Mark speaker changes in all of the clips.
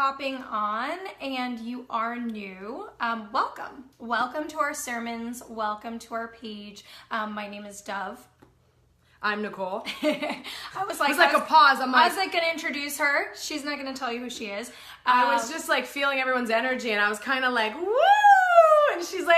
Speaker 1: hopping on and you are new, welcome. Welcome to our sermons. Welcome to our page. My name is Dove.
Speaker 2: I'm Nicole.
Speaker 1: I was like
Speaker 2: a pause.
Speaker 1: I was like going to introduce her. She's not going to tell you who she is.
Speaker 2: I was just like feeling everyone's energy, and I was kind of like, woo! And she's like,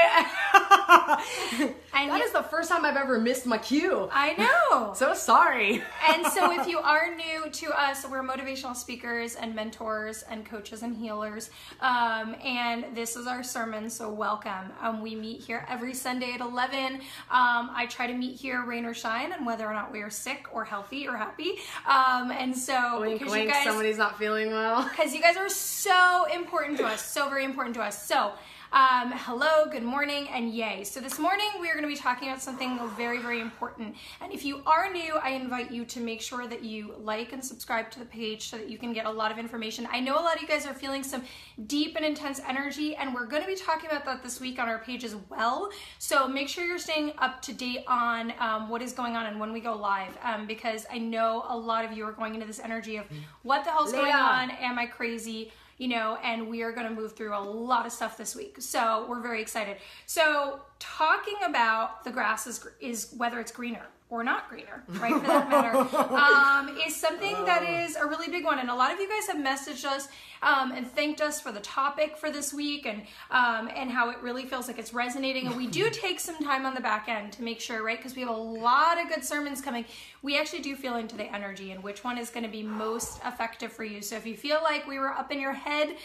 Speaker 2: that is the first time I've ever missed my cue.
Speaker 1: I know.
Speaker 2: So sorry.
Speaker 1: And so if you are new to us, we're motivational speakers and mentors and coaches and healers. And this is our sermon, so welcome. We meet here every Sunday at 11. I try to meet here rain or shine, and whether or not we are sick or healthy or happy. And so
Speaker 2: wink,
Speaker 1: because
Speaker 2: wink,
Speaker 1: you guys,
Speaker 2: somebody's not feeling well.
Speaker 1: Because you guys are so important to us, so very important to us. So hello, good morning, and yay. So this morning we are going to be talking about something very, very important. And if you are new, I invite you to make sure that you like and subscribe to the page so that you can get a lot of information. I know a lot of you guys are feeling some deep and intense energy, and we're going to be talking about that this week on our page as well. So make sure you're staying up to date on what is going on and when we go live, because I know a lot of you are going into this energy of what the hell's going on? Am I crazy? You know, and we are going to move through a lot of stuff this week. So we're very excited. So talking about the grass is whether it's greener or not greener, right, for that matter, is something that is a really big one. And a lot of you guys have messaged us and thanked us for the topic for this week and how it really feels like it's resonating. And we do take some time on the back end to make sure, right, because we have a lot of good sermons coming. We actually do feel into the energy and which one is going to be most effective for you. So if you feel like we were up in your head,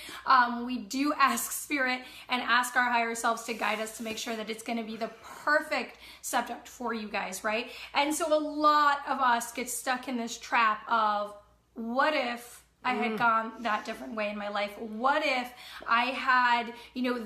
Speaker 1: we do ask Spirit and ask our higher selves to guide us to make sure that it's going to be the perfect subject for you guys, right? And so a lot of us get stuck in this trap of, what if I had gone that different way in my life? What if I had,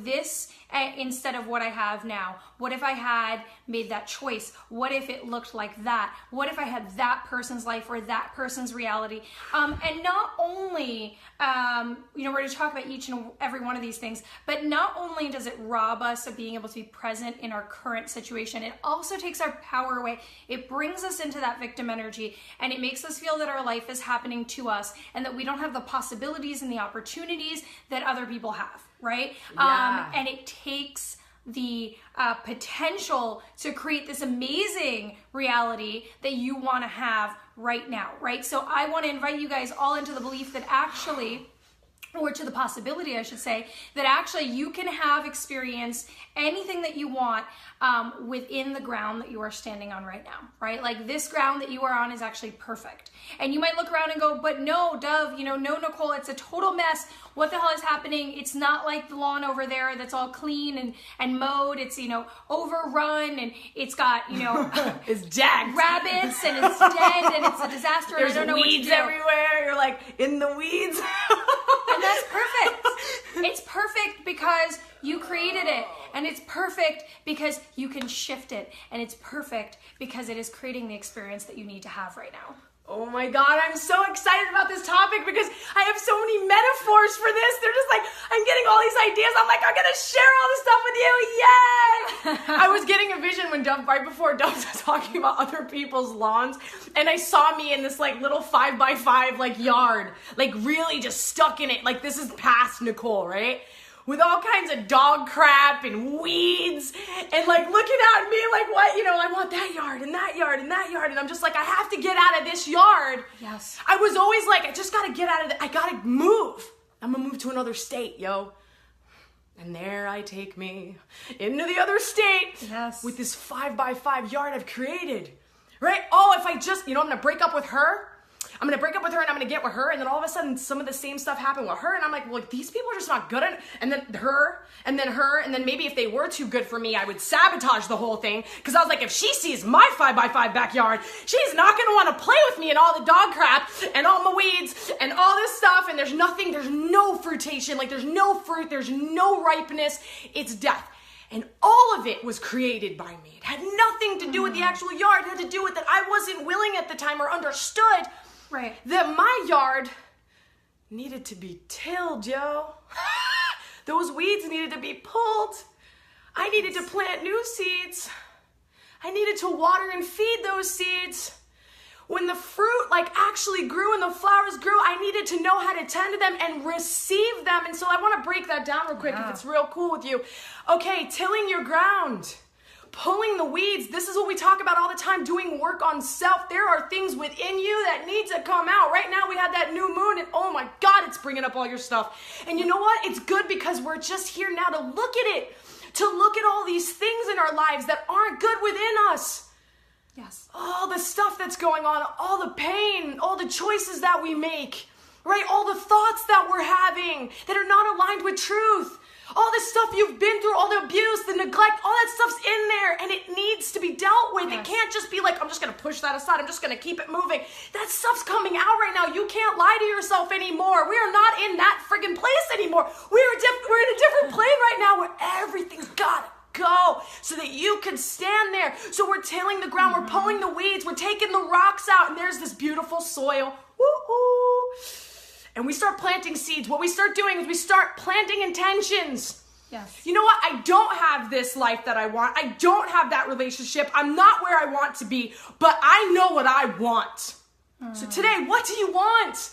Speaker 1: this instead of what I have now? What if I had made that choice? What if it looked like that? What if I had that person's life or that person's reality? And not only, we're going to talk about each and every one of these things, but not only does it rob us of being able to be present in our current situation, it also takes our power away. It brings us into that victim energy, and it makes us feel that our life is happening to us and that we don't have the possibilities and the opportunities that other people have, right?
Speaker 2: Yeah.
Speaker 1: And it takes the potential to create this amazing reality that you want to have right now, right? So I want to invite you guys all into the belief that actually, or to the possibility, I should say, that actually you can have experienced anything that you want within the ground that you are standing on right now, right? Like this ground that you are on is actually perfect. And you might look around and go, but no, Dove, no, Nicole, it's a total mess. What the hell is happening? It's not like the lawn over there that's all clean and mowed. It's, overrun, and it's got,
Speaker 2: it's jagged
Speaker 1: rabbits, and it's dead, and it's a disaster.
Speaker 2: There's
Speaker 1: and I don't know
Speaker 2: weeds
Speaker 1: what to do.
Speaker 2: everywhere. You're like in the weeds.
Speaker 1: And that's perfect. It's perfect because you created it, and it's perfect because you can shift it, and it's perfect because it is creating the experience that you need to have right now.
Speaker 2: Oh my God, I'm so excited about this topic because I have so many metaphors for this. They're just like, I'm getting all these ideas. I'm like, I'm going to share all this stuff with you. Yay! I was getting a vision when right before Dove was talking about other people's lawns, and I saw me in this like little 5x5 yard, like really just stuck in it. Like this is past Nicole, right? With all kinds of dog crap and weeds and like looking at me like, what, I want that yard and that yard and that yard. And I'm just like, I have to get out of this yard.
Speaker 1: Yes.
Speaker 2: I was always like, I just got to get out of it. I got to move. I'm going to move to another state, yo. And there I take me into the other state.
Speaker 1: Yes.
Speaker 2: With this 5x5 yard I've created, right? Oh, if I just, I'm going to break up with her. I'm going to break up with her and I'm going to get with her. And then all of a sudden, some of the same stuff happened with her. And I'm like, well, these people are just not good at it. And then her, and then her. And then maybe if they were too good for me, I would sabotage the whole thing. Because I was like, if she sees my 5x5 backyard, she's not going to want to play with me and all the dog crap and all my weeds and all this stuff. And there's no fruitation. Like there's no fruit. There's no ripeness. It's death. And all of it was created by me. It had nothing to do with the actual yard. It had to do with that I wasn't willing at the time or understood that my yard needed to be tilled, yo. Those weeds needed to be pulled. I needed to plant new seeds. I needed to water and feed those seeds. When the fruit like actually grew and the flowers grew, I needed to know how to tend to them and receive them. And so I want to break that down real quick if it's real cool with you. Okay, tilling your ground, pulling the weeds. This is what we talk about all the time, doing work on self. There are things within you that need to come out. Right now we have that new moon and oh my God, it's bringing up all your stuff. And you know what? It's good because we're just here now to look at it, to look at all these things in our lives that aren't good within us.
Speaker 1: Yes.
Speaker 2: All the stuff that's going on, all the pain, all the choices that we make, right? All the thoughts that we're having that are not aligned with truth. All the stuff you've been through, all the abuse, the neglect, all that stuff's in there and it needs to be dealt with. Yes. It can't just be like, I'm just going to push that aside. I'm just going to keep it moving. That stuff's coming out right now. You can't lie to yourself anymore. We are not in that friggin' place anymore. We're in a different plane right now where everything's got to go so that you can stand there. So we're tilling the ground, we're pulling the weeds, we're taking the rocks out, and there's this beautiful soil. Woo-hoo. And we start planting seeds. What we start doing is we start planting intentions.
Speaker 1: Yes.
Speaker 2: You know what? I don't have this life that I want. I don't have that relationship. I'm not where I want to be, but I know what I want. So today, what do you want?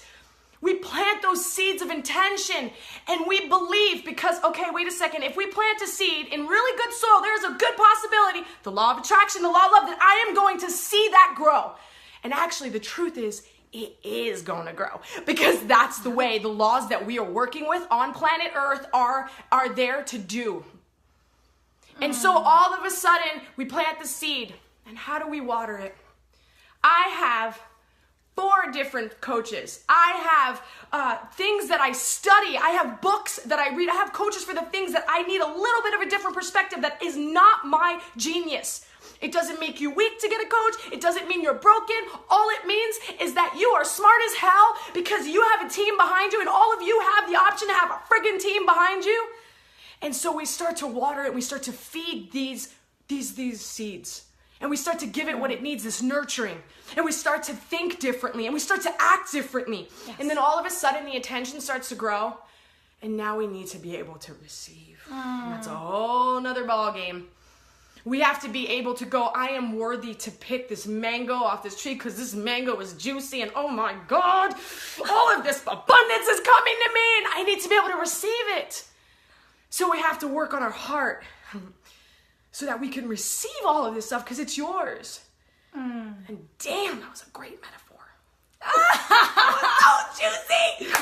Speaker 2: We plant those seeds of intention and we believe because, okay, wait a second. If we plant a seed in really good soil, there's a good possibility, the law of attraction, the law of love, that I am going to see that grow. And actually the truth is, it is going to grow because that's the way the laws that we are working with on planet Earth are there to do. And so all of a sudden we plant the seed and how do we water it? I have 4 different coaches. I have things that I study. I have books that I read. I have coaches for the things that I need a little bit of a different perspective that is not my genius. It doesn't make you weak to get a coach. It doesn't mean you're broken. All it means is that you are smart as hell because you have a team behind you and all of you have the option to have a friggin' team behind you. And so we start to water it. We start to feed these seeds. And we start to give it what it needs, this nurturing. And we start to think differently. And we start to act differently. Yes. And then all of a sudden, the attention starts to grow. And now we need to be able to receive. And that's a whole nother ball game. We have to be able to go, I am worthy to pick this mango off this tree because this mango is juicy. And oh my God, all of this abundance is coming to me. And I need to be able to receive it. So we have to work on our heart so that we can receive all of this stuff because it's yours. And damn, that was a great metaphor. That was so juicy.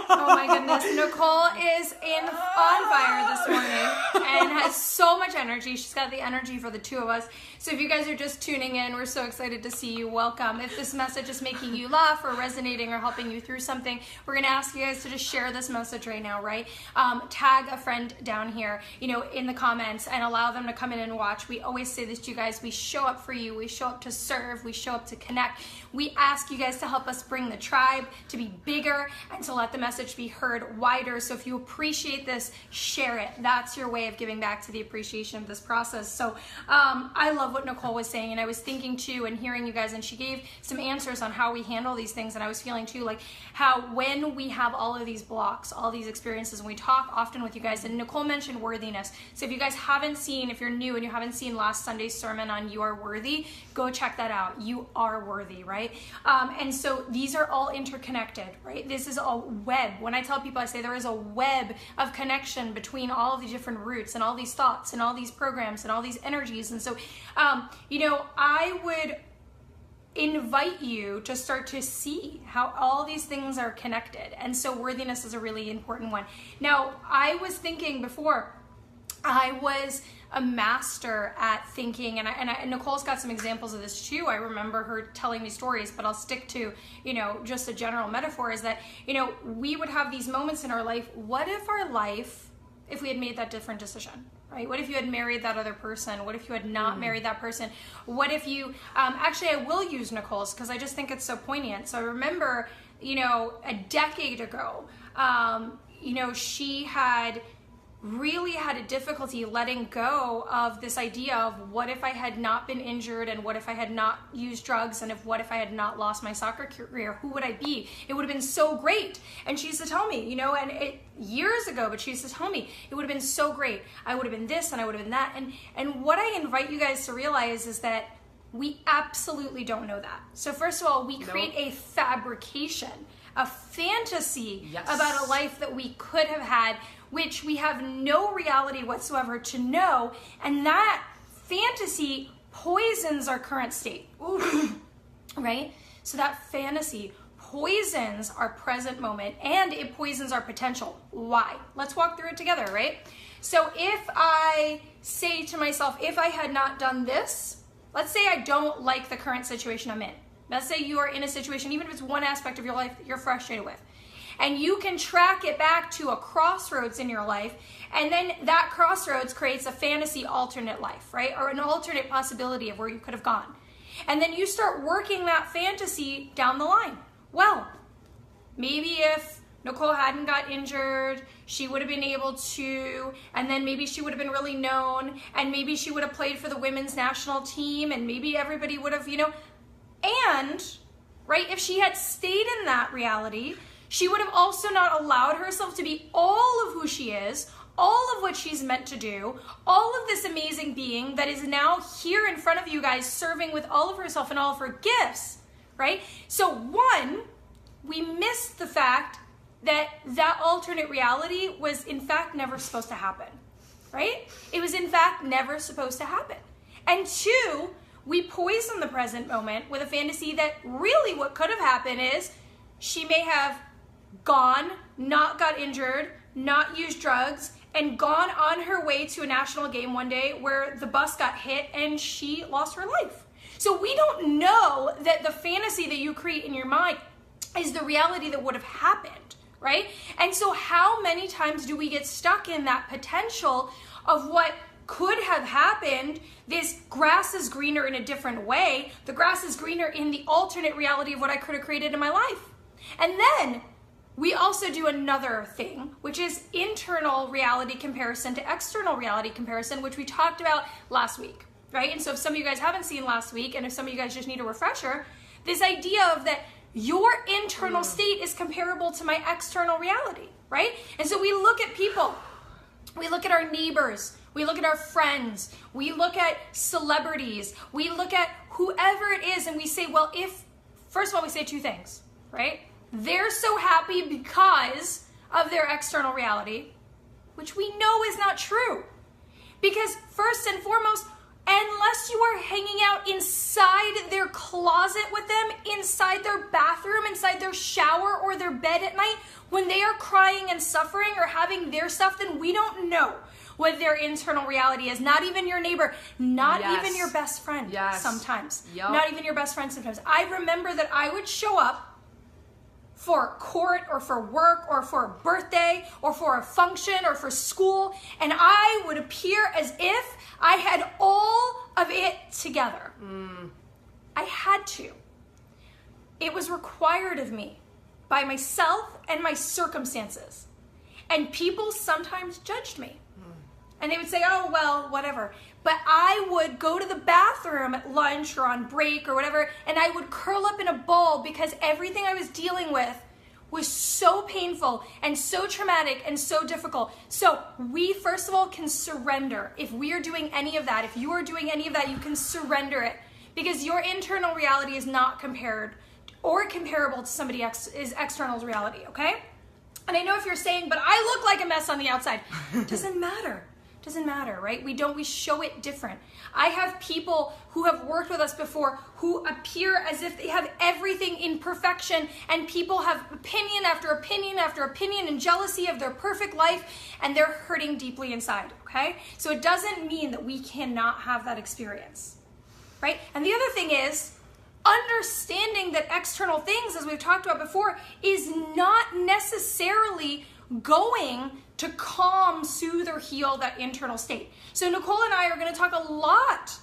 Speaker 1: Oh my goodness. Nicole is on fire this morning and has so much energy. She's got the energy for the two of us. So if you guys are just tuning in, we're so excited to see you. Welcome. If this message is making you laugh or resonating or helping you through something, we're going to ask you guys to just share this message right now, right? Tag a friend down here, in the comments and allow them to come in and watch. We always say this to you guys. We show up for you. We show up to serve. We show up to connect. We ask you guys to help us bring the tribe to be bigger and to let the message be heard wider. So if you appreciate this, share it. That's your way of giving back to the appreciation of this process. So I love what Nicole was saying, and I was thinking too and hearing you guys, and she gave some answers on how we handle these things, and I was feeling too like how when we have all of these blocks, all these experiences, and we talk often with you guys, and Nicole mentioned worthiness. So if you guys haven't seen, if you're new and you haven't seen last Sunday's sermon on You Are Worthy, go check that out. You are worthy, right? And so these are all interconnected, right? This is a web. When I tell people, I say there is a web of connection between all of these different roots and all these thoughts and all these programs and all these energies. And so, I would invite you to start to see how all these things are connected. And so worthiness is a really important one. Now, I was thinking before, I was a master at thinking, and Nicole's got some examples of this too. I remember her telling me stories, but I'll stick to, just a general metaphor is that, we would have these moments in our life. What if our life, if we had made that different decision, right? What if you had married that other person? What if you had not married that person? What if you, actually I will use Nicole's because I just think it's so poignant. So I remember, a decade ago, she had really had a difficulty letting go of this idea of what if I had not been injured, and what if I had not used drugs, and what if I had not lost my soccer career, who would I be? It would have been so great. And she used to tell me, years ago, but she used to tell me, it would have been so great. I would have been this and I would have been that. And what I invite you guys to realize is that We absolutely don't know that. So first of all, we create a fabrication, a fantasy about a life that we could have had, which we have no reality whatsoever to know, and that fantasy poisons our current state. Right? So that fantasy poisons our present moment, and it poisons our potential. Why? Let's walk through it together, right? So if I say to myself, if I had not done this, let's say I don't like the current situation I'm in. Let's say you are in a situation, even if it's one aspect of your life that you're frustrated with, and you can track it back to a crossroads in your life, and then that crossroads creates a fantasy alternate life, right? Or an alternate possibility of where you could have gone. And then you start working that fantasy down the line. Well, maybe if Nicole hadn't got injured, she would have been able to, and then maybe she would have been really known, and maybe she would have played for the women's national team, and maybe everybody would have, and, right, if she had stayed in that reality, she would have also not allowed herself to be all of who she is, all of what she's meant to do, all of this amazing being that is now here in front of you guys serving with all of herself and all of her gifts, right? So one, we missed the fact that that alternate reality was in fact never supposed to happen, right? It was in fact never supposed to happen. And two, we poison the present moment with a fantasy that really what could have happened is she may have gone, not got injured, not used drugs, and gone on her way to a national game one day where the bus got hit and she lost her life. So we don't know that the fantasy that you create in your mind is the reality that would have happened, right? And so how many times do we get stuck in that potential of what could have happened? This grass is greener in a different way. The grass is greener in the alternate reality of what I could have created in my life. And then we also do another thing, which is internal reality comparison to external reality comparison, which we talked about last week, right? And so if some of you guys haven't seen last week, and if some of you guys just need a refresher, this idea of that your internal state is comparable to my external reality, right? And so we look at people, we look at our neighbors, we look at our friends, we look at celebrities, we look at whoever it is, and we say, well, if, first of all, we say two things, right? They're so happy because of their external reality, which we know is not true. Because first and foremost, unless you are hanging out inside their closet with them, inside their bathroom, inside their shower or their bed at night, when they are crying and suffering or having their stuff, then we don't know what their internal reality is. Not even your neighbor, not even your best friend sometimes. Not even your best friend sometimes. I remember that I would show up for court or for work or for a birthday or for a function or for school, and I would appear as if I had all of it together. I had to. It was required of me by myself and my circumstances. And people sometimes judged me. And they would say, oh, well, whatever. But I would go to the bathroom at lunch or on break or whatever, and I would curl up in a ball because everything I was dealing with was so painful and so traumatic and so difficult. So we, first of all, can surrender. If we are doing any of that, if you are doing any of that, you can surrender it because your internal reality is not compared or comparable to somebody else's external reality, okay? And I know if you're saying, but I look like a mess on the outside. Doesn't matter. Doesn't matter, right? We show it different. I have people who have worked with us before who appear as if they have everything in perfection, and people have opinion after opinion after opinion and jealousy of their perfect life, and they're hurting deeply inside, okay? So it doesn't mean that we cannot have that experience, right? And the other thing is, understanding that external things, as we've talked about before, is not necessarily going to calm, soothe, or heal that internal state. So Nicole and I are going to talk a lot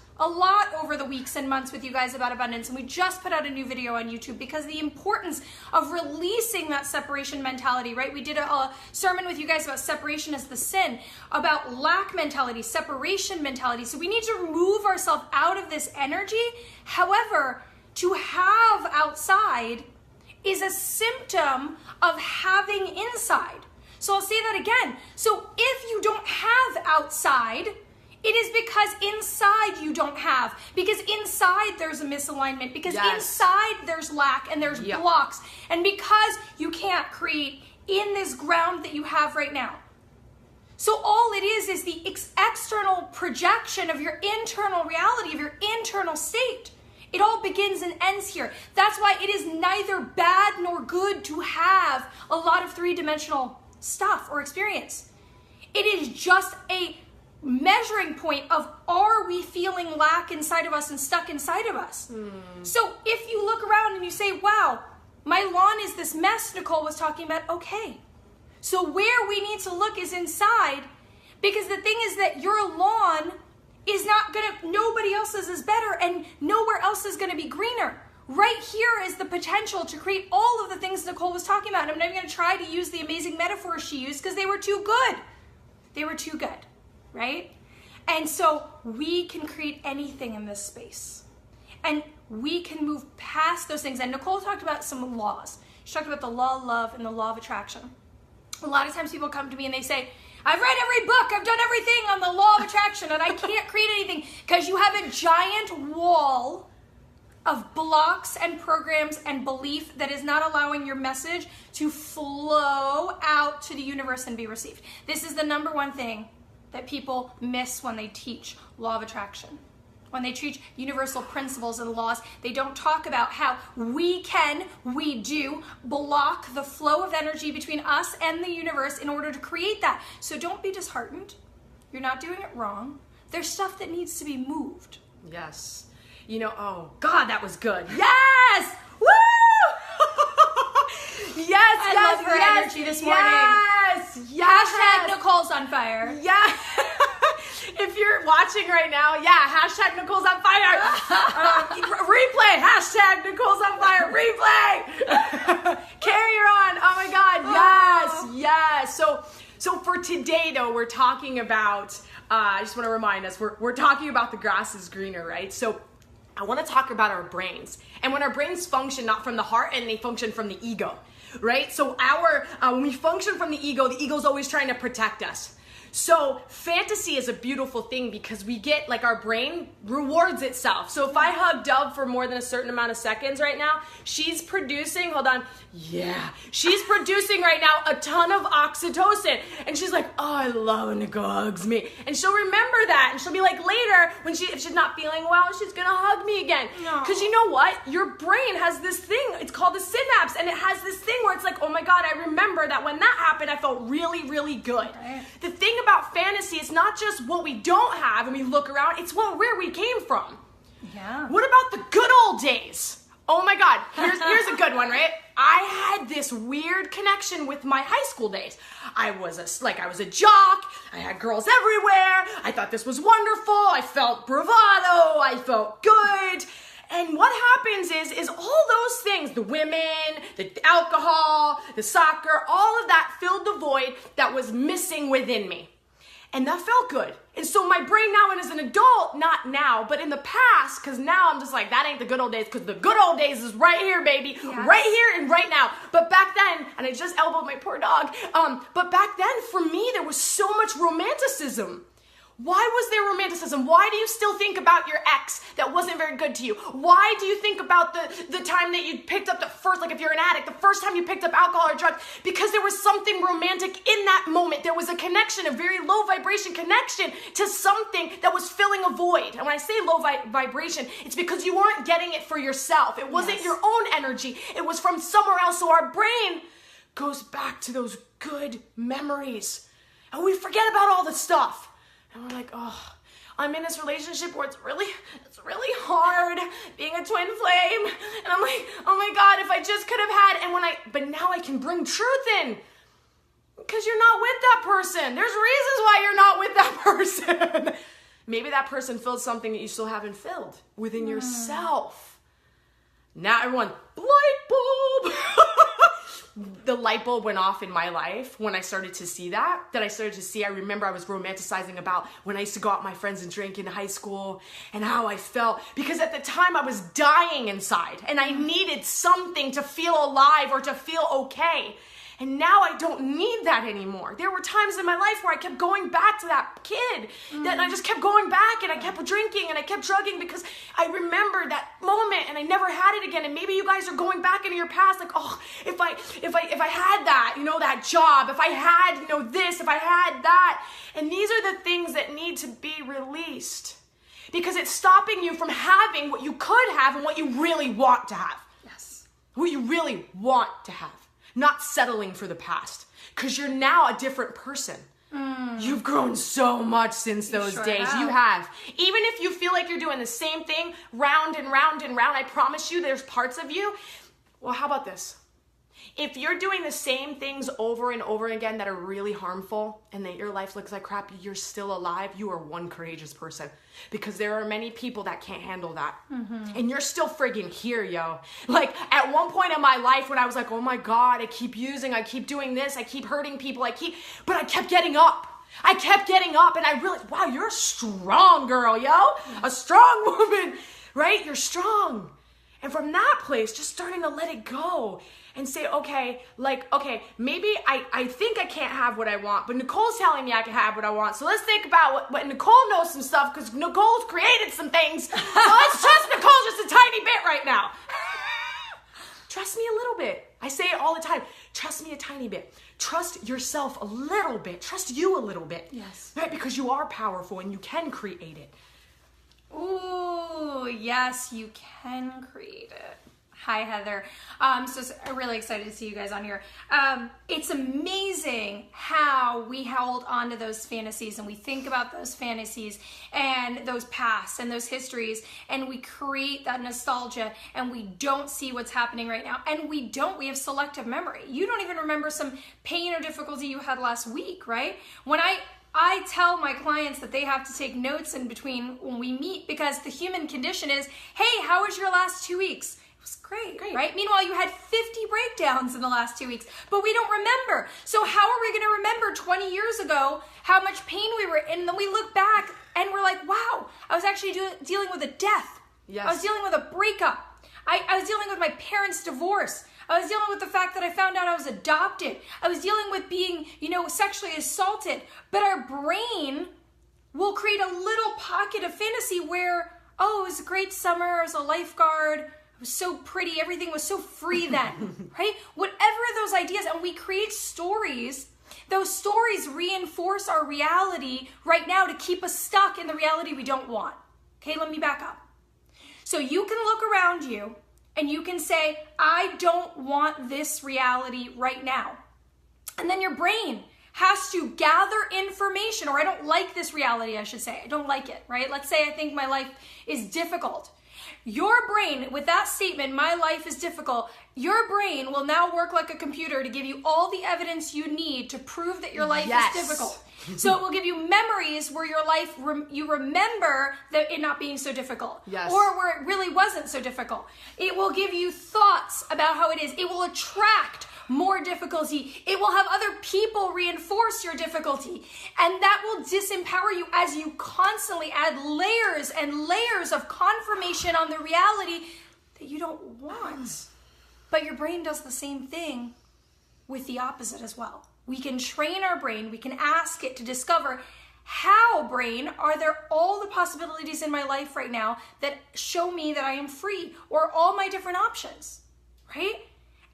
Speaker 1: over the weeks and months with you guys about abundance, and we just put out a new video on YouTube because the importance of releasing that separation mentality, right? We did a sermon with you guys about separation as the sin, about lack mentality, separation mentality. So we need to remove ourselves out of this energy. However, to have outside is a symptom of having inside. So I'll say that again. So if you don't have outside, It is because inside you don't have, because inside there's a misalignment, because inside there's lack and there's blocks, and because you can't create in this ground that you have right now. So all it is the external projection of your internal reality, of your internal state. It all begins and ends here. That's why it is neither bad nor good to have a lot of three-dimensional stuff or experience. It is just a measuring point of, are we feeling lack inside of us and stuck inside of us? So if you look around and you say, wow, my lawn is this mess Nicole was talking about, okay. So where we need to look is inside, because the thing is that your lawn is not gonna, nobody else's is better and nowhere else is gonna be greener. Right here is the potential to create all of the things Nicole was talking about. And I'm not even gonna try to use the amazing metaphors she used because they were too good. They were too good, right? And so we can create anything in this space. And we can move past those things. And Nicole talked about some laws. She talked about the law of love and the law of attraction. A lot of times people come to me and they say, I've read every book, I've done everything on the law of attraction, and I can't create anything because you have a giant wall of blocks and programs and belief that is not allowing your message to flow out to the universe and be received. This is the number one thing that people miss when they teach law of attraction. When they teach universal principles and laws, they don't talk about how we do block the flow of energy between us and the universe in order to create that. So don't be disheartened. You're not doing it wrong. There's stuff that needs to be moved.
Speaker 2: Yes. You know, oh God, that was good. Yes! Woo! Yes,
Speaker 1: I love her energy this morning.
Speaker 2: Yes, yes.
Speaker 1: Hashtag Nicole's on fire.
Speaker 2: Yeah. If you're watching right now, hashtag Nicole's on fire. Replay, hashtag Nicole's on fire. Replay. Carry her on. Oh my God. Yes. So for today though, we're talking about, I just want to remind us, we're talking about the grass is greener, right? So I want to talk about our brains. And when our brains function not from the heart and they function from the ego, right? So when we function from the ego's always trying to protect us. So fantasy is a beautiful thing because we get, like, our brain rewards itself. So if I hug Dove for more than a certain amount of seconds right now, she's producing right now a ton of oxytocin. And she's like, oh, I love when Nicole hugs me. And she'll remember that. And she'll be like, later, if she's not feeling well, she's gonna hug me again. Because you know what? Your brain has this thing, it's called the synapse. And it has this thing where it's like, oh my God, I remember that when that happened, I felt really, really good. Right. The thing about fantasy, it's not just what we don't have and we look around, it's where we came from. Yeah. What about the good old days? Oh my God, here's a good one, right? I had this weird connection with my high school days. I was a jock, I had girls everywhere, I thought this was wonderful, I felt bravado, I felt good. And what happens is all those things, the women, the alcohol, the soccer, all of that filled the void that was missing within me. And that felt good. And so my brain now, and as an adult, not now, but in the past, because now I'm just like, that ain't the good old days, because the good old days is right here, baby. Yes. Right here and right now. But back then, and I just elbowed my poor dog, but back then, for me, there was so much romanticism. Why was there romanticism? Why do you still think about your ex that wasn't very good to you? Why do you think about the time that you picked up if you're an addict, the first time you picked up alcohol or drugs? Because there was something romantic in that moment. There was a connection, a very low vibration connection to something that was filling a void. And when I say low vibration, it's because you weren't getting it for yourself. It wasn't your own energy. It was from somewhere else. So our brain goes back to those good memories. And we forget about all the stuff. And we're like, oh, I'm in this relationship where it's really hard being a twin flame. And I'm like, oh my God, if I just could have had, but now I can bring truth in. Because you're not with that person. There's reasons why you're not with that person. Maybe that person filled something that you still haven't filled within yourself. Now everyone, light bulb. The light bulb went off in my life when I started to see that I remember I was romanticizing about when I used to go out with my friends and drink in high school and how I felt, because at the time I was dying inside and I needed something to feel alive or to feel okay. And now I don't need that anymore. There were times in my life where I kept going back to that kid, that I just kept going back, and I kept drinking and I kept drugging because I remember that moment and I never had it again. And maybe you guys are going back into your past, like, oh, if I had that, you know, that job, if I had, you know, this, if I had that. And these are the things that need to be released because it's stopping you from having what you could have and what you really want to have.
Speaker 1: Yes.
Speaker 2: What you really want to have. Not settling for the past, because you're now a different person. You've grown so much since those days. You have. Even if you feel like you're doing the same thing round and round and round, I promise you there's parts of you. Well, how about this? If you're doing the same things over and over again that are really harmful and that your life looks like crap, you're still alive, you are one courageous person. Because there are many people that can't handle that. And you're still friggin' here, yo. Like, at one point in my life when I was like, oh my God, I keep doing this, I keep hurting people, but I kept getting up. I kept getting up and I realized, wow, you're a strong girl, yo. A strong woman, right? You're strong. And from that place, just starting to let it go and say, okay, maybe I think I can't have what I want, but Nicole's telling me I can have what I want. So let's think about what Nicole knows some stuff, because Nicole's created some things. So let's trust Nicole just a tiny bit right now. Trust me a little bit. I say it all the time. Trust me a tiny bit. Trust yourself a little bit. Trust you a little bit.
Speaker 1: Yes.
Speaker 2: Right? Because you are powerful and you can create it.
Speaker 1: Ooh, yes, you can create it. Hi, Heather. So I'm really excited to see you guys on here. It's amazing how we hold on to those fantasies and we think about those fantasies and those pasts and those histories, and we create that nostalgia and we don't see what's happening right now. And we have selective memory. You don't even remember some pain or difficulty you had last week, right? When I tell my clients that they have to take notes in between when we meet, because the human condition is, hey, how was your last 2 weeks? It was great, right? Meanwhile, you had 50 breakdowns in the last 2 weeks, but we don't remember. So how are we going to remember 20 years ago how much pain we were in? And then we look back and we're like, wow, I was actually dealing with a death.
Speaker 2: Yes.
Speaker 1: I was dealing with a breakup. I was dealing with my parents' divorce. I was dealing with the fact that I found out I was adopted. I was dealing with being, sexually assaulted. But our brain will create a little pocket of fantasy where, oh, it was a great summer. I was a lifeguard. It was so pretty. Everything was so free then, right? Whatever those ideas, and we create stories. Those stories reinforce our reality right now to keep us stuck in the reality we don't want. Okay, let me back up. So you can look around you and you can say, I don't want this reality right now. And then your brain has to gather information, or I don't like this reality, I should say. I don't like it, right? Let's say I think my life is difficult. Your brain, with that statement, my life is difficult, your brain will now work like a computer to give you all the evidence you need to prove that your life is difficult. So it will give you memories where your life, you remember that it not being so difficult.
Speaker 2: Yes.
Speaker 1: Or where it really wasn't so difficult. It will give you thoughts about how it is. It will attract more difficulty. It will have other people reinforce your difficulty. And that will disempower you as you constantly add layers and layers of confirmation on the reality that you don't want. But your brain does the same thing with the opposite as well. We can train our brain, we can ask it to discover, how, brain, are there all the possibilities in my life right now that show me that I am free, or all my different options, right?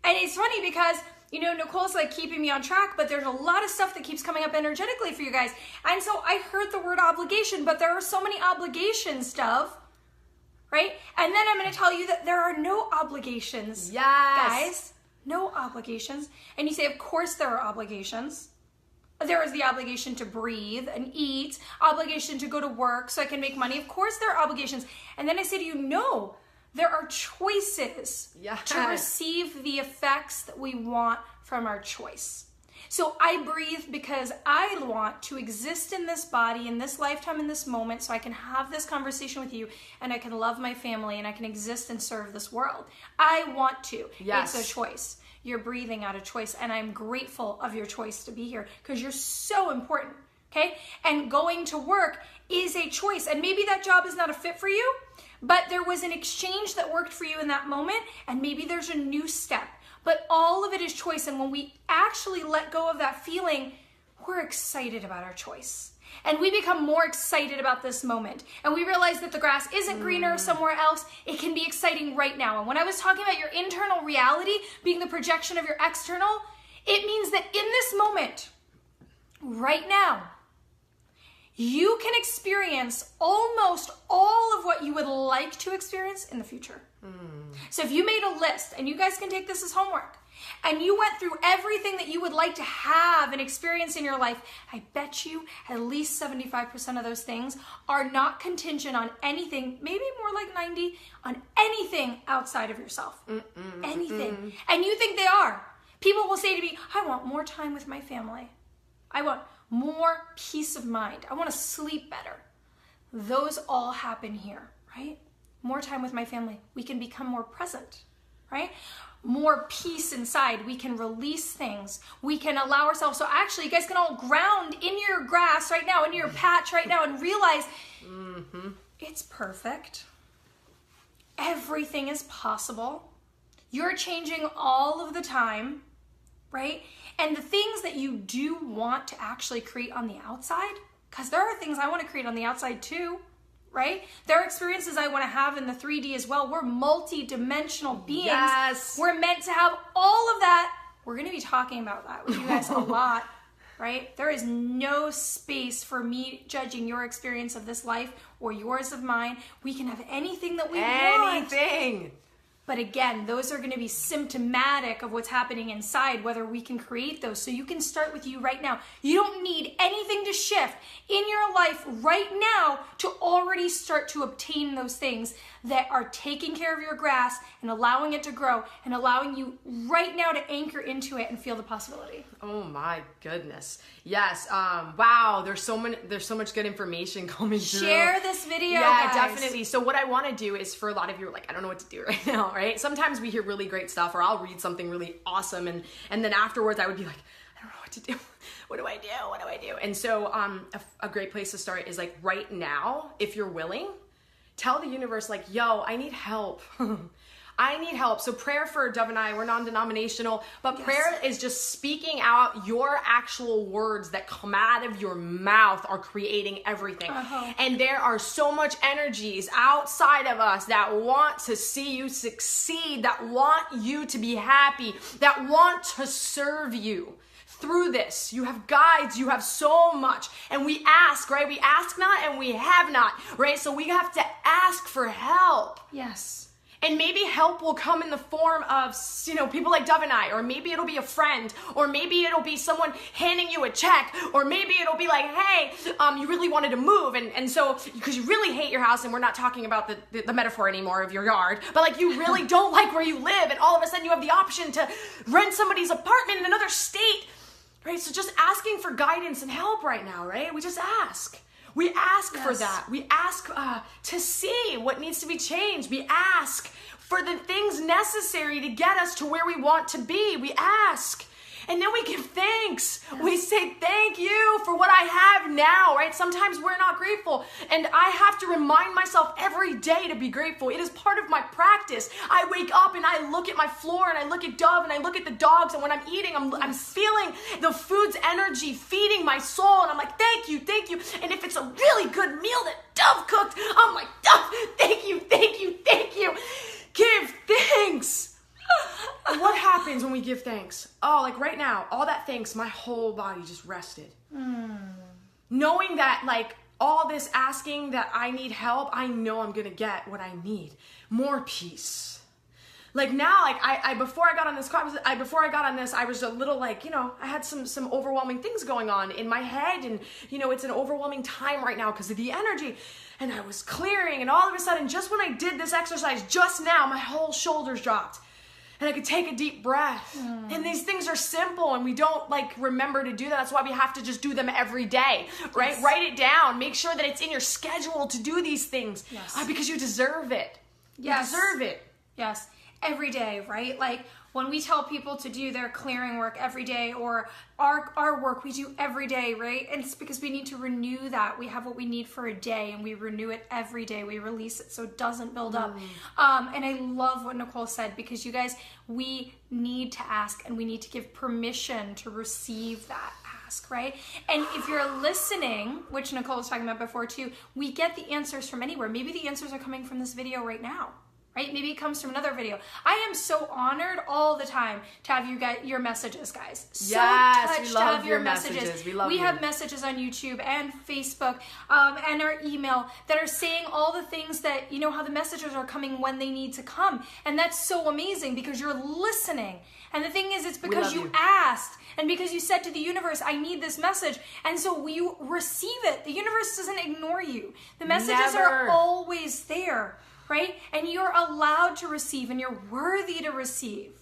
Speaker 1: And it's funny because, Nicole's like keeping me on track, but there's a lot of stuff that keeps coming up energetically for you guys. And so I heard the word obligation, but there are so many obligations, stuff, right? And then I'm going to tell you that there are no obligations, guys. No obligations. And you say, of course there are obligations. There is the obligation to breathe and eat, obligation to go to work so I can make money. Of course there are obligations. And then I say to you, no, there are choices to receive the effects that we want from our choice. So I breathe because I want to exist in this body, in this lifetime, in this moment, so I can have this conversation with you and I can love my family and I can exist and serve this world. I want to.
Speaker 2: Yes.
Speaker 1: It's a choice. You're breathing out a choice, and I'm grateful of your choice to be here because you're so important, okay? And going to work is a choice, and maybe that job is not a fit for you, but there was an exchange that worked for you in that moment, and maybe there's a new step. but all of it is choice. And when we actually let go of that feeling, we're excited about our choice. And we become more excited about this moment. And we realize that the grass isn't greener somewhere else. It can be exciting right now. And when I was talking about your internal reality being the projection of your external, it means that in this moment, right now, you can experience almost all of what you would like to experience in the future. So if you made a list, and you guys can take this as homework, and you went through everything that you would like to have and experience in your life, I bet you at least 75% of those things are not contingent on anything, maybe more like 90, on anything outside of yourself. Anything. And you think they are. People will say to me, I want more time with my family. I want more peace of mind. I want to sleep better. Those all happen here, right? More time with my family. We can become more present, right? More peace inside. We can release things. We can allow ourselves. So actually, you guys can all ground in your grass right now, in your patch right now, and realize it's perfect. Everything is possible. You're changing all of the time, right? And the things that you do want to actually create on the outside, because there are things I want to create on the outside too, right? There are experiences I want to have in the 3D as well. We're multi-dimensional beings.
Speaker 2: Yes.
Speaker 1: We're meant to have all of that. We're going to be talking about that with you guys a lot, right? There is no space for me judging your experience of this life or yours of mine. We can have anything that we want.
Speaker 2: Anything.
Speaker 1: But again, those are going to be symptomatic of what's happening inside, whether we can create those. So you can start with you right now. You don't need anything to shift in your life right now to already start to obtain those things that are taking care of your grass and allowing it to grow and allowing you right now to anchor into it and feel the possibility.
Speaker 2: Oh my goodness. Yes. Wow. There's so much good information coming through.
Speaker 1: Share this video,
Speaker 2: Yeah,
Speaker 1: guys.
Speaker 2: definitely. So what I want to do is, for a lot of you who are like, I don't know what to do right now, right? Sometimes we hear really great stuff, or I'll read something really awesome, and then afterwards I would be like, I don't know what to do. What do I do? What do I do? And so a great place to start is like right now, if you're willing, tell the universe like, yo, I need help. I need help. So prayer for Dove and I, we're non-denominational, but
Speaker 1: Yes.
Speaker 2: prayer is just speaking out your actual words that come out of your mouth are creating everything. And there are so much energies outside of us that want to see you succeed, that want you to be happy, that want to serve you. Through this, you have guides, you have so much, and we ask, right? We ask not and we have not, right? So we have to ask for help.
Speaker 1: Yes.
Speaker 2: And maybe help will come in the form of, people like Dove and I, or maybe it'll be a friend, or maybe it'll be someone handing you a check, or maybe it'll be like, hey, you really wanted to move, and so, because you really hate your house, and we're not talking about the metaphor anymore of your yard, but like you really don't like where you live, and all of a sudden you have the option to rent somebody's apartment in another state, right? So just asking for guidance and help right now, right? We just ask. We ask for that. We ask to see what needs to be changed. We ask for the things necessary to get us to where we want to be. We ask. And then we give thanks. Yes. We say thank you for what I have now, right? Sometimes we're not grateful. And I have to remind myself every day to be grateful. It is part of my practice. I wake up and I look at my floor and I look at Dove and I look at the dogs. And when I'm eating, I'm feeling the food's energy feeding my soul. And I'm like, thank you, thank you. And if it's a really good meal that Dove cooked, I'm like, Dove, thank you, thank you, thank you. Give thanks. What happens when we give thanks? Oh, like right now, all that thanks, my whole body just rested. Knowing that like all this asking that I need help, I know I'm gonna get what I need. More peace. Like now, like I before I got on this, I was a little like, I had some overwhelming things going on in my head, and it's an overwhelming time right now because of the energy. And I was clearing, and all of a sudden, just when I did this exercise just now, my whole shoulders dropped. And I could take a deep breath. And these things are simple, and we don't remember to do that. That's why we have to just do them every day, right? Yes. Write it down. Make sure that it's in your schedule to do these things. Yes. Because you deserve it. Yes. You deserve it.
Speaker 1: Yes. every day, right? Like when we tell people to do their clearing work every day, or our work we do every day, right? And it's because we need to renew that. We have what we need for a day and we renew it every day. We release it so it doesn't build up. And I love what Nicole said, because you guys, we need to ask and we need to give permission to receive that ask, right? And if you're listening, which Nicole was talking about before too, we get the answers from anywhere. Maybe the answers are coming from this video right now. Right? Maybe it comes from another video. I am so honored all the time to have you guys, your messages, guys. So touched
Speaker 2: we
Speaker 1: to
Speaker 2: love
Speaker 1: have your
Speaker 2: your
Speaker 1: messages.
Speaker 2: We
Speaker 1: have messages on YouTube and Facebook and our email that are saying all the things that, you know, how the messages are coming when they need to come. And that's so amazing because you're listening. And the thing is, it's because you asked and because you said to the universe, I need this message. And so you receive it. The universe doesn't ignore you. The messages are always there. Right? And you're allowed to receive and you're worthy to receive.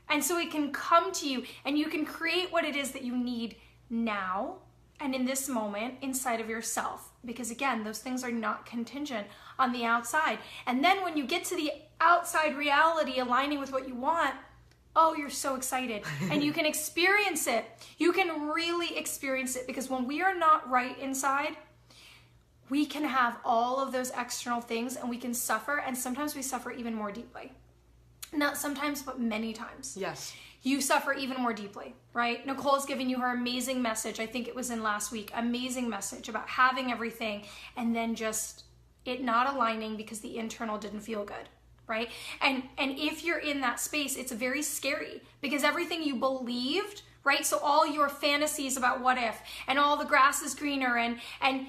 Speaker 1: And so it can come to you and you can create what it is that you need now and in this moment inside of yourself. Because again, those things are not contingent on the outside. And then when you get to the outside reality aligning with what you want, oh, you're so excited and you can experience it. You can really experience it, because when we are not right inside, we can have all of those external things and we can suffer, and sometimes we suffer even more deeply. Not sometimes, but many times.
Speaker 2: Yes.
Speaker 1: You suffer even more deeply, right? Nicole's giving you her amazing message. I think it was in last week. Amazing message about having everything and then just it not aligning because the internal didn't feel good, right? And if you're in that space, it's very scary because everything you believed, right? So all your fantasies about what if and all the grass is greener and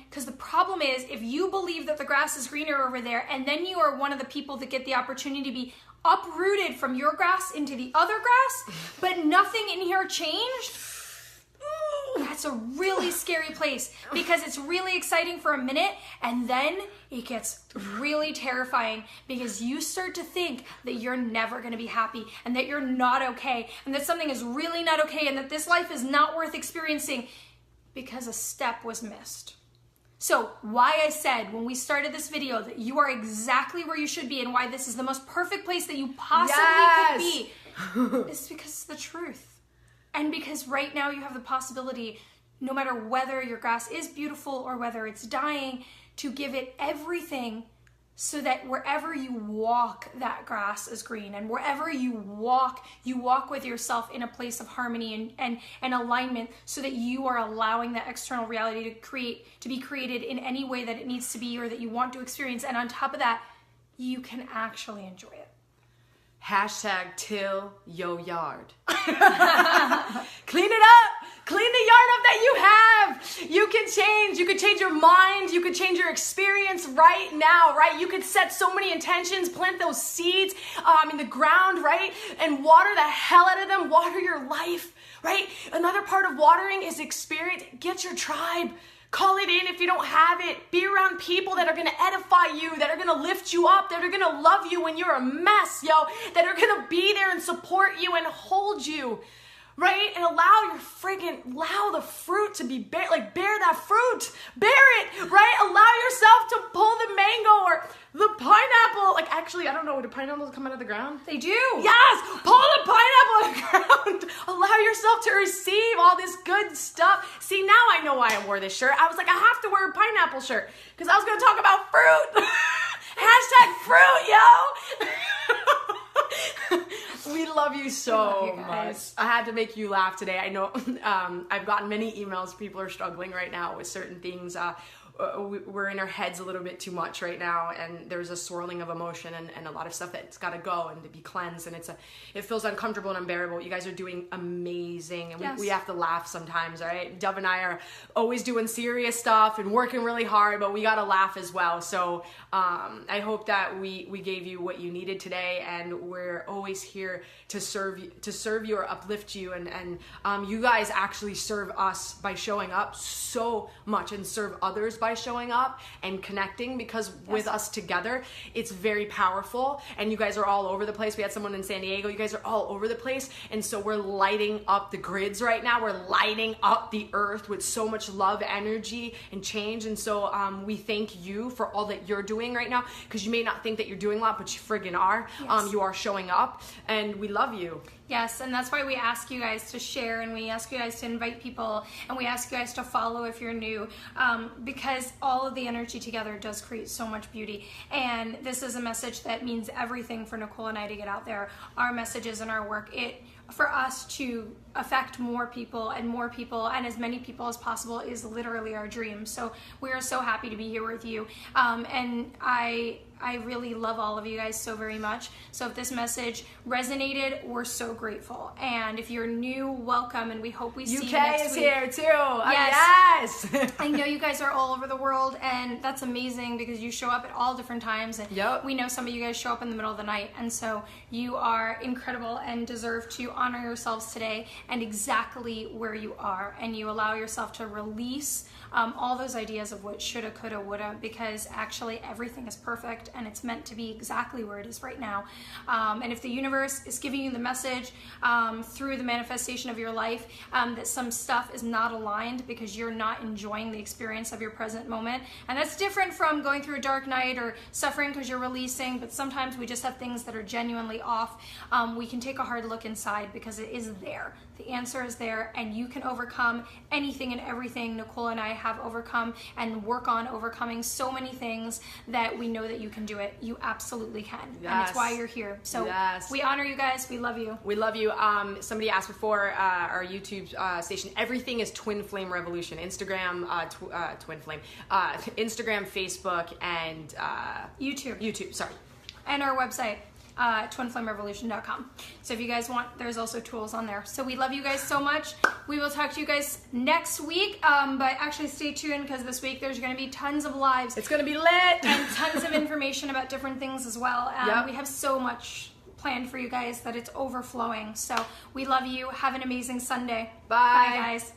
Speaker 1: because the problem is if you believe that the grass is greener over there and then you are one of the people that get the opportunity to be uprooted from your grass into the other grass, but nothing in here changed, that's a really scary place because it's really exciting for a minute and then it gets really terrifying because you start to think that you're never going to be happy and that you're not okay and that something is really not okay and that this life is not worth experiencing because a step was missed. So why I said when we started this video that you are exactly where you should be and why this is the most perfect place that you possibly could be is because it's the truth. And because right now you have the possibility, no matter whether your grass is beautiful or whether it's dying, to give it everything so that wherever you walk, that grass is green. And wherever you walk with yourself in a place of harmony and alignment so that you are allowing that external reality to be created in any way that it needs to be or that you want to experience. And on top of that, you can actually enjoy it.
Speaker 2: Hashtag till yo yard. Clean it up. Clean the yard up that you have. You can change. You could change your mind. You could change your experience right now, right? You could set so many intentions, plant those seeds in the ground, right? And water the hell out of them. Water your life, right? Another part of watering is experience. Get your tribe. Call it in if you don't have it. Be around people that are going to edify you, that are going to lift you up, that are going to love you when you're a mess, that are going to be there and support you and hold you, right? And allow the fruit to be bear that fruit. Bear it, right? Allow yourself to pull the mango or the pineapple. Like, actually, I don't know, do pineapples come out of the ground?
Speaker 1: They do.
Speaker 2: Yes, pull the pineapple out of the ground. Allow yourself to receive all this good stuff. See, now I know why I wore this shirt. I was like, I have to wear a pineapple shirt because I was going to talk about fruit. Hashtag fruit, yo. We love you so much. I had to make you laugh today. I know I've gotten many emails. People are struggling right now with certain things. We're in our heads a little bit too much right now, and there's a swirling of emotion and a lot of stuff that's got to go and to be cleansed, and it feels uncomfortable and unbearable. You guys are doing amazing, and we have to laugh sometimes, right? Dove and I are always doing serious stuff and working really hard, but we got to laugh as well. So I hope that we gave you what you needed today, and we're always here to serve you or uplift you, and you guys actually serve us by showing up so much and serve others by by showing up and connecting, because with us together, it's very powerful. And you guys are all over the place. We had someone in San Diego. You guys are all over the place. And so we're lighting up the grids right now. We're lighting up the earth with so much love, energy, and change. And so we thank you for all that you're doing right now, because you may not think that you're doing a lot, but you friggin' are.
Speaker 1: Yes.
Speaker 2: You are showing up, and we love you.
Speaker 1: Yes, and that's why we ask you guys to share, and we ask you guys to invite people, and we ask you guys to follow if you're new, because all of the energy together does create so much beauty. And this is a message that means everything for Nicole and I to get out there. Our messages and our work, for us to affect more people and as many people as possible is literally our dream. So we are so happy to be here with you. And I really love all of you guys so very much. So if this message resonated, we're so grateful. And if you're new, welcome, and we hope we see you next
Speaker 2: UK is
Speaker 1: week.
Speaker 2: here too.
Speaker 1: Yes.
Speaker 2: Yes.
Speaker 1: I know you guys are all over the world, and that's amazing because you show up at all different times. And we know some of you guys show up in the middle of the night, and so you are incredible and deserve to honor yourselves today and exactly where you are. And you allow yourself to release all those ideas of what shoulda, coulda, woulda, because actually everything is perfect and it's meant to be exactly where it is right now. And if the universe is giving you the message through the manifestation of your life that some stuff is not aligned because you're not enjoying the experience of your present moment, and that's different from going through a dark night or suffering because you're releasing, but sometimes we just have things that are genuinely off, we can take a hard look inside because it is there. The answer is there, and you can overcome anything and everything. Nicole and I have overcome and work on overcoming so many things that we know that you can do it. You absolutely can.
Speaker 2: Yes.
Speaker 1: And it's why you're here. So we honor you guys. We love you.
Speaker 2: We love you. Somebody asked before our YouTube station, everything is Twin Flame Revolution. Instagram, Twin Flame. Instagram, Facebook, and YouTube, sorry.
Speaker 1: And our website. twinflamerevolution.com. So if you guys want, there's also tools on there. So we love you guys so much. We will talk to you guys next week, but actually stay tuned because this week there's going to be tons of lives.
Speaker 2: It's going to be lit.
Speaker 1: And tons of information about different things as well. We have so much planned for you guys that it's overflowing. So we love you. Have an amazing Sunday.
Speaker 2: Bye.
Speaker 1: Bye, guys.